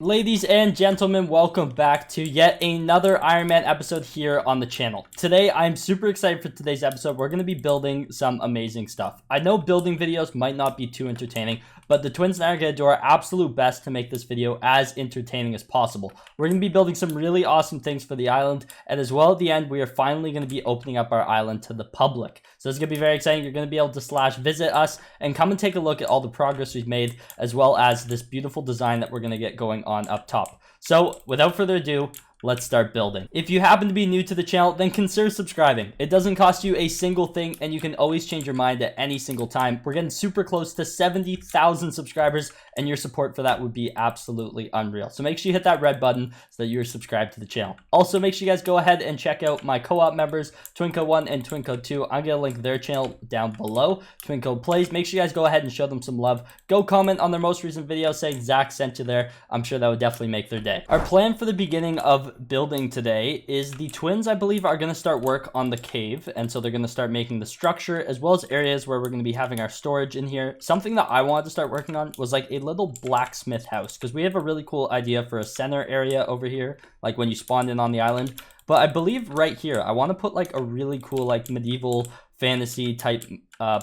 Ladies and gentlemen, welcome back to yet another Iron Man episode here on the channel. Today, I'm super excited for today's episode. We're going to be building some amazing stuff. I know building videos might not be too entertaining, but the twins and I are going to do our absolute best to make this video as entertaining as possible. We're going to be building some really awesome things for the island, and as well at the end, we are finally going to be opening up our island to the public. So it's going to be very exciting. You're going to be able to visit us and come and take a look at all the progress we've made, as well as this beautiful design that we're going to get going on up top. So without further ado, let's start building. If you happen to be new to the channel, then consider subscribing. It doesn't cost you a single thing, and you can always change your mind at any single time. We're getting super close to 70,000 subscribers, and your support for that would be absolutely unreal. So make sure you hit that red button so that you're subscribed to the channel. Also, make sure you guys go ahead and check out my co-op members, Twinco1 and Twinco2. I'm going to link their channel down below. Twinco Plays. Make sure you guys go ahead and show them some love. Go comment on their most recent video saying Zach sent you there. I'm sure that would definitely make their day. Our plan for the beginning of building today is the twins, I believe, are going to start work on the cave, and so they're going to start making the structure as well as areas where we're going to be having our storage in here. Something that I wanted to start working on was like a little blacksmith house, because we have a really cool idea for a center area over here, like when you spawn in on the island. But I believe right here I want to put like a really cool like medieval fantasy type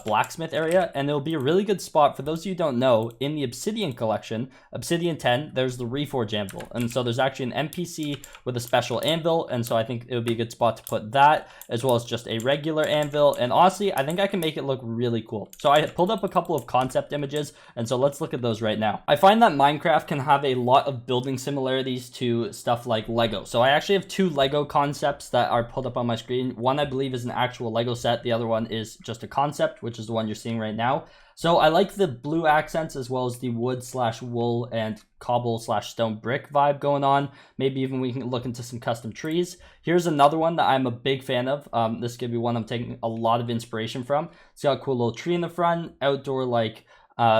blacksmith area, and it'll be a really good spot for those of you who don't know. In the Obsidian collection, Obsidian 10, there's the Reforge anvil, and so there's actually an NPC with a special anvil, and so I think it would be a good spot to put that, as well as just a regular anvil. And honestly, I think I can make it look really cool. So I pulled up a couple of concept images, and so let's look at those right now. I find that Minecraft can have a lot of building similarities to stuff like Lego. So I actually have two Lego concepts that are pulled up on my screen. One I believe is an actual Lego set, the other one is just a concept, which is the one you're seeing right now. So I like the blue accents as well as the wood/wool and cobble/stone brick vibe going on. Maybe even we can look into some custom trees. Here's another one that I'm a big fan of. This could be one I'm taking a lot of inspiration from. It's got a cool little tree in the front, outdoor like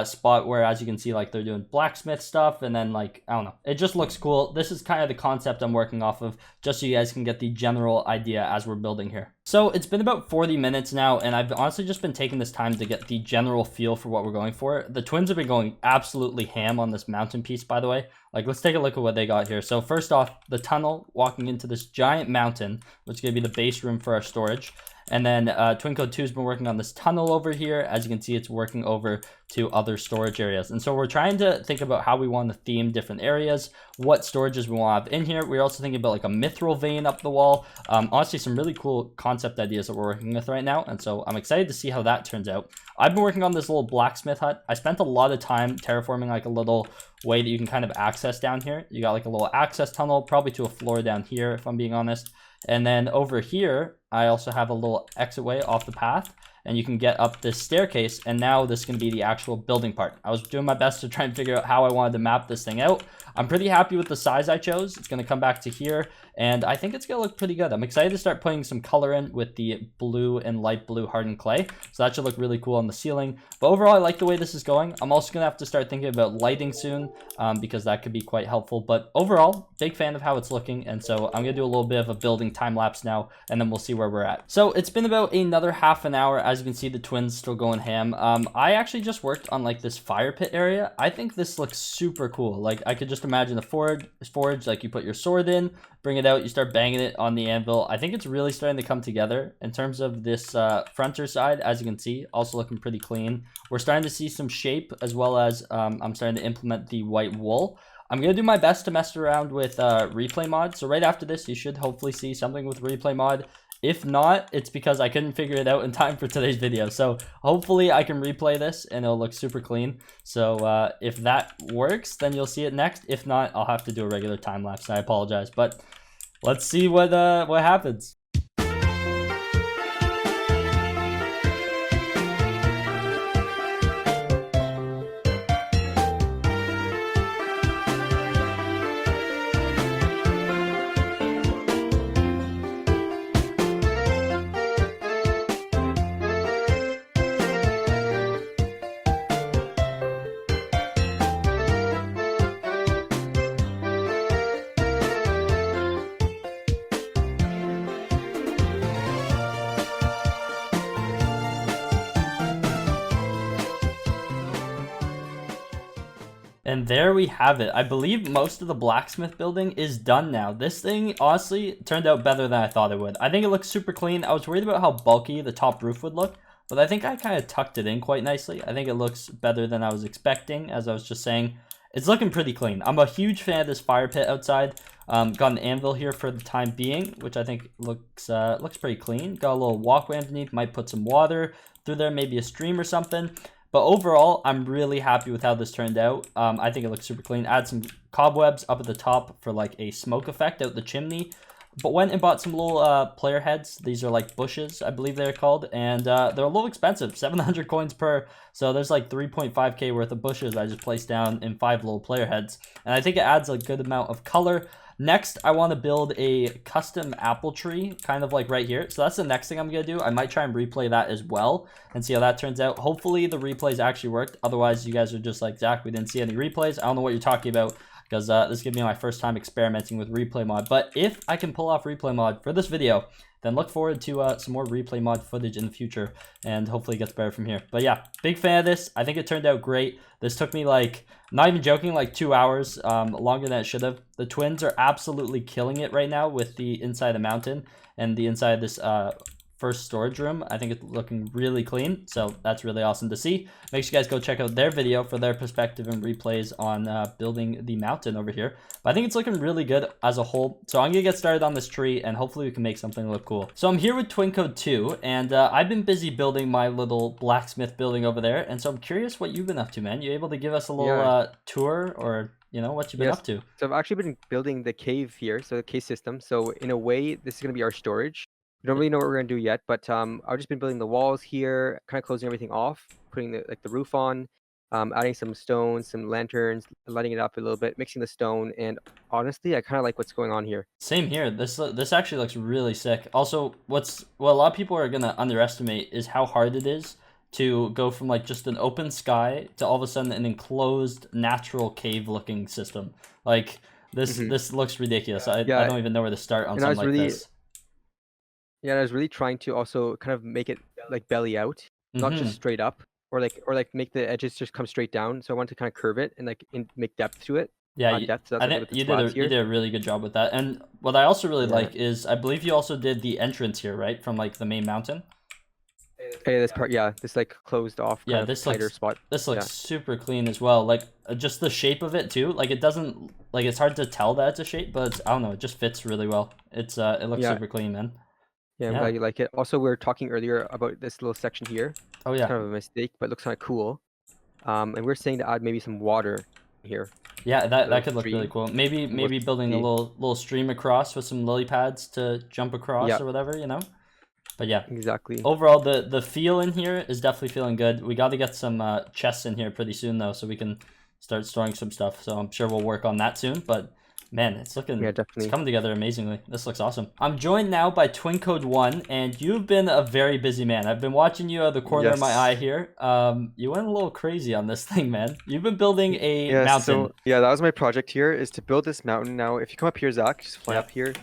spot where, as you can see, like they're doing blacksmith stuff, and then like I don't know, it just looks cool. This is kind of the concept I'm working off of, just so you guys can get the general idea as we're building here. So it's been about 40 minutes now, and I've honestly just been taking this time to get the general feel for what we're going for. The twins have been going absolutely ham on this mountain piece, by the way. Like, let's take a look at what they got here. So first off, the tunnel walking into this giant mountain, which is going to be the base room for our storage. And then Twinco 2 has been working on this tunnel over here. As you can see, it's working over to other storage areas. And so we're trying to think about how we want to theme different areas, what storages we want to have in here. We're also thinking about like a mithril vein up the wall. Honestly, some really cool concept ideas that we're working with right now. And so I'm excited to see how that turns out. I've been working on this little blacksmith hut. I spent a lot of time terraforming like a little way that you can kind of access down here. You got like a little access tunnel, probably to a floor down here, if I'm being honest. And then over here, I also have a little exit way off the path, and you can get up this staircase, and now this is going to be the actual building part. I was doing my best to try and figure out how I wanted to map this thing out. I'm pretty happy with the size I chose. It's going to come back to here, and I think it's going to look pretty good. I'm excited to start putting some color in with the blue and light blue hardened clay, so that should look really cool on the ceiling. But overall, I like the way this is going. I'm also going to have to start thinking about lighting soon, because that could be quite helpful. But overall, big fan of how it's looking, and so I'm going to do a little bit of a building time lapse now, and then we'll see where we're at. So it's been about another half an hour. As you can see, the twins still going ham. I actually just worked on like this fire pit area. I think this looks super cool. Like, I could just imagine a forge, like you put your sword in, bring it out, you start banging it on the anvil. I think it's really starting to come together in terms of this fronter side. As you can see, also looking pretty clean. We're starting to see some shape, as well as I'm starting to implement the white wool. I'm going to do my best to mess around with replay mod. So right after this, you should hopefully see something with replay mod. If not, it's because I couldn't figure it out in time for today's video. So hopefully I can replay this and it'll look super clean. So if that works, then you'll see it next. If not, I'll have to do a regular time lapse. I apologize, but let's see what happens. And there we have it. I believe most of the blacksmith building is done now. This thing, honestly, turned out better than I thought it would. I think it looks super clean. I was worried about how bulky the top roof would look, but I think I kind of tucked it in quite nicely. I think it looks better than I was expecting, as I was just saying. It's looking pretty clean. I'm a huge fan of this fire pit outside. Got an anvil here for the time being, which I think looks pretty clean. Got a little walkway underneath. Might put some water through there, maybe a stream or something. But overall, I'm really happy with how this turned out. I think it looks super clean. Add some cobwebs up at the top for like a smoke effect out the chimney. But went and bought some little player heads. These are like bushes, I believe they're called. And they're a little expensive, 700 coins per. So there's like 3.5k worth of bushes I just placed down in 5 little player heads. And I think it adds a good amount of color. Next, I want to build a custom apple tree, kind of like right here. So that's the next thing I'm going to do. I might try and replay that as well and see how that turns out. Hopefully the replays actually worked. Otherwise, you guys are just like, Zach, we didn't see any replays. I don't know what you're talking about, because this is going to be my first time experimenting with replay mod. But if I can pull off replay mod for this video, then look forward to some more replay mod footage in the future, and hopefully it gets better from here. But yeah, big fan of this. I think it turned out great. This took me like, not even joking, like 2 hours, longer than it should have. The twins are absolutely killing it right now with the inside of the mountain and the inside of this first storage room. I think it's looking really clean, so that's really awesome to see. Make sure you guys go check out their video for their perspective and replays on building the mountain over here. But I think it's looking really good as a whole, so I'm gonna get started on this tree and hopefully we can make something look cool. So I'm here with Twincode 2, and I've been busy building my little blacksmith building over there, and so I'm curious what you've been up to, man. You able to give us a little tour, or you know what you've been up to? So I've actually been building the cave here, so the cave system. So in a way, this is going to be our storage. We don't really know what we're going to do yet, but I've just been building the walls here, kind of closing everything off, putting the roof on, adding some stones, some lanterns, lighting it up a little bit, mixing the stone, and honestly, I kind of like what's going on here. Same here. This actually looks really sick. Also, what a lot of people are gonna underestimate is how hard it is to go from like just an open sky to all of a sudden an enclosed natural cave looking system. Like this looks ridiculous. I don't even know where to start on something like this. Yeah, and I was really trying to also kind of make it like belly out, not just straight up, or like make the edges just come straight down. So I wanted to kind of curve it and like make depth to it. Yeah, I think you did a really good job with that. And what I also really like is I believe you also did the entrance here, right, from like the main mountain. Hey, this part, this like closed off. This tighter spot. This looks super clean as well. Like just the shape of it too. Like it doesn't like it's hard to tell that it's a shape, but I don't know. It just fits really well. It looks super clean, man. Yeah, I'm glad you like it. Also, we were talking earlier about this little section here. Oh yeah. It's kind of a mistake, but it looks kind of cool. And we're saying to add maybe some water here. Yeah, that could look really cool. Maybe building a little stream across with some lily pads to jump across or whatever, you know. But yeah, exactly. Overall, the feel in here is definitely feeling good. We got to get some chests in here pretty soon though, so we can start storing some stuff. So I'm sure we'll work on that soon. But man, it's looking, it's coming together amazingly. This looks awesome. I'm joined now by Twincode 1, and you've been a very busy man. I've been watching you out of the corner of my eye here. You went a little crazy on this thing, man. You've been building a mountain. So, that was my project here, is to build this mountain. Now, if you come up here, Zach, just fly up here.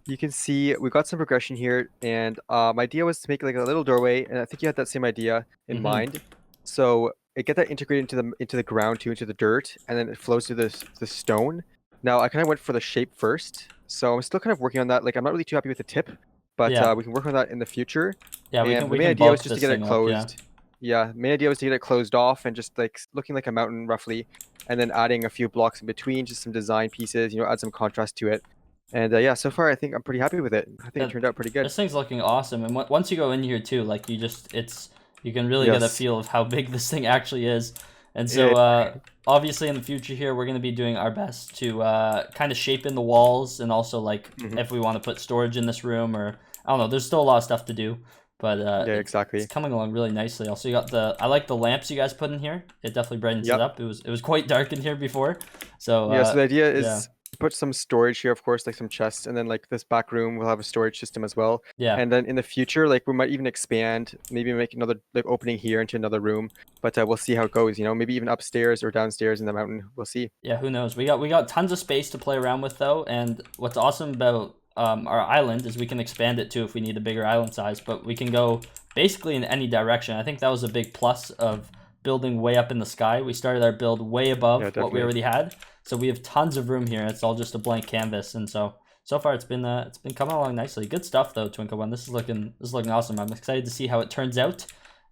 You can see we got some progression here, and my idea was to make like a little doorway, and I think you had that same idea in mind. So get that integrated into the ground too, into the dirt, and then it flows to the stone. Now, I kind of went for the shape first, so I'm still kind of working on that. Like, I'm not really too happy with the tip, but we can work on that in the future. Yeah, the main idea was just to get it closed. Main idea was to get it closed off and just like looking like a mountain roughly, and then adding a few blocks in between, just some design pieces, add some contrast to it. And so far I think I'm pretty happy with it. I think it turned out pretty good. This thing's looking awesome, and once you go in here too, like you can really get a feel of how big this thing actually is. And so obviously in the future here, we're going to be doing our best to kind of shape in the walls, and also like if we want to put storage in this room, or I don't know, there's still a lot of stuff to do, but exactly. It's coming along really nicely. Also, you got I like the lamps you guys put in here. It definitely brightens it up. It was quite dark in here before. So so the idea is put some storage here, of course, like some chests, and then like this back room will have a storage system as well. And then in the future, like we might even expand, maybe make another like opening here into another room, but we'll see how it goes, maybe even upstairs or downstairs in the mountain. We'll see. Yeah, who knows? We got tons of space to play around with though, and what's awesome about our island is we can expand it too if we need a bigger island size, but we can go basically in any direction. I think that was a big plus of building way up in the sky. We started our build way above Yeah, what we definitely. already had. So we have tons of room here. It's all just a blank canvas, and so far it's been coming along nicely. Good stuff though, Twinkle One. This is looking awesome. I'm excited to see how it turns out.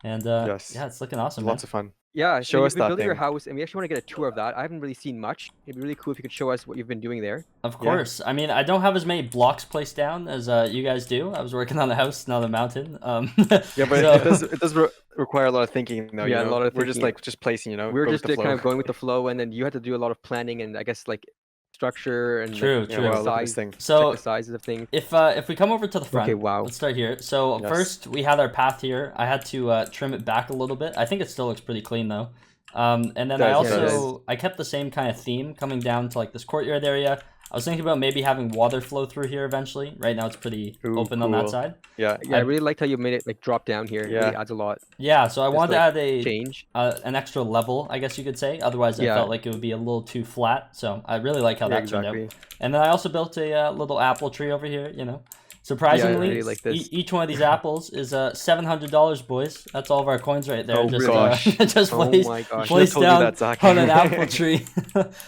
And Yes. yeah, it's looking awesome. Lots Man. of fun. Yeah, Show so us you've been that building your thing. house, and we actually want to get a tour of that. I haven't really seen much. It'd be really cool if you could show us what you've been doing there. Of course. I mean, I don't have as many blocks placed down as you guys do. I was working on a house, not a mountain. Yeah, but so- it does require a lot of thinking, though. Yeah, you a know? lot of We're just thinking. just placing, you know. We were go with just the kind of flow. going with the flow, and then you had to do a lot of planning and I guess like structure and True, like, Yeah, true. wow, look at this size, thing. So check the sizes of things. if we come over to the front, Okay, wow. let's start here. So Yes. first we had our path here. I had to trim it back a little bit. I think it still looks pretty clean though. And then I Does, yeah, it also I kept the same kind of theme coming down to like this courtyard area. I was thinking about maybe having water flow through here eventually. Right now it's pretty Ooh, open on that cool. side. Yeah. Yeah, I really liked how you made it like drop down here. It really Yeah. adds a lot. Yeah, so I Just, wanted like, to add a change. an extra level, I guess you could say. Otherwise, I Yeah. felt like it would be a little too flat. So I really like how Yeah, that turned exactly. out. And then I also built a little apple tree over here. You know, surprisingly, really like this. each one of these apples is $700, boys. That's all of our coins right there. Oh, just gosh. just Oh placed, my gosh. placed told you down that, Zach. on an apple tree.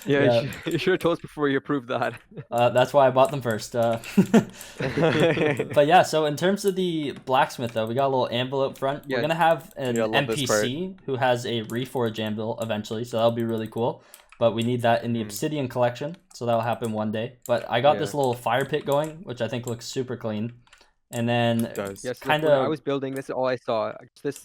Yeah, you should have told us before you approved that. That's why I bought them first. But yeah, so in terms of the blacksmith, though, we got a little anvil out front. Yeah. We're gonna have an Yeah, I love this NPC who has a reforge anvil eventually, so that'll be really cool. But we need that in the obsidian collection, so that'll happen one day. But I got Yeah. this little fire pit going, which I think looks super clean. And then It does. Yes, Kind when I of- was building, this is all I saw. This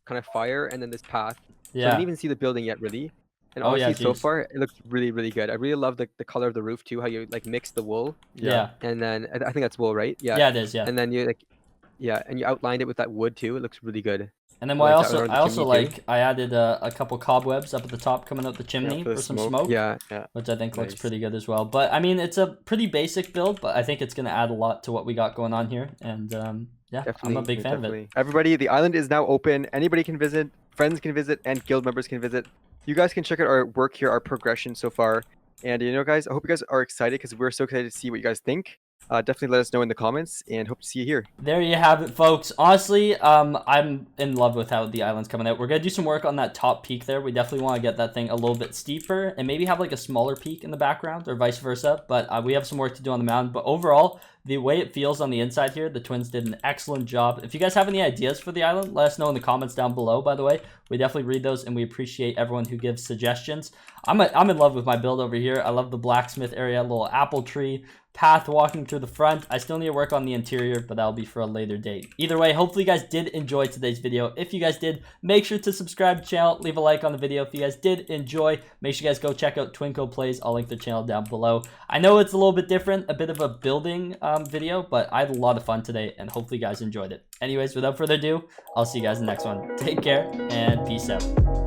kind of fire and then this path. So I yeah, didn't even see the building yet, really. And Oh, yeah, honestly, so geez. far, it looks really, really good. I really love the color of the roof too. How you like mix the wool, yeah, and then I think that's wool, right? yeah, it is, yeah. And then you like, yeah, and you outlined it with that wood too. It looks really good. And then I what I like that also around the I also chimney, too. like I added a couple cobwebs up at the top coming out the chimney for the for some smoke. smoke. Yeah, Which I think looks Nice. pretty good as well. But I mean, it's a pretty basic build, but I think it's going to add a lot to what we got going on here. And yeah, I'm a Definitely, big fan of it. Definitely. Everybody, the island is now open. Anybody can visit. Friends can visit, and guild members can visit. You guys can check out our work here, our progression so far. And you know, guys, I hope you guys are excited because we're so excited to see what you guys think. Definitely let us know in the comments, and hope to see you here. There you have it, folks. Honestly, I'm in love with how the island's coming out. We're going to do some work on that top peak there. We definitely want to get that thing a little bit steeper and maybe have like a smaller peak in the background or vice versa. But we have some work to do on the mountain. But overall, the way it feels on the inside here, the twins did an excellent job. If you guys have any ideas for the island, let us know in the comments down below, by the way. We definitely read those, and we appreciate everyone who gives suggestions. I'm in love with my build over here. I love the blacksmith area, little apple tree, path walking through the front. I still need to work on the interior, but that'll be for a later date. Either way, hopefully you guys did enjoy today's video. If you guys did, make sure to subscribe to the channel, leave a like on the video. If you guys did enjoy, make sure you guys go check out Twinkle Plays. I'll link their channel down below. I know it's a little bit different, a bit of a building video, but I had a lot of fun today, and hopefully you guys enjoyed it. Anyways, without further ado, I'll see you guys in the next one. Take care, and peace out.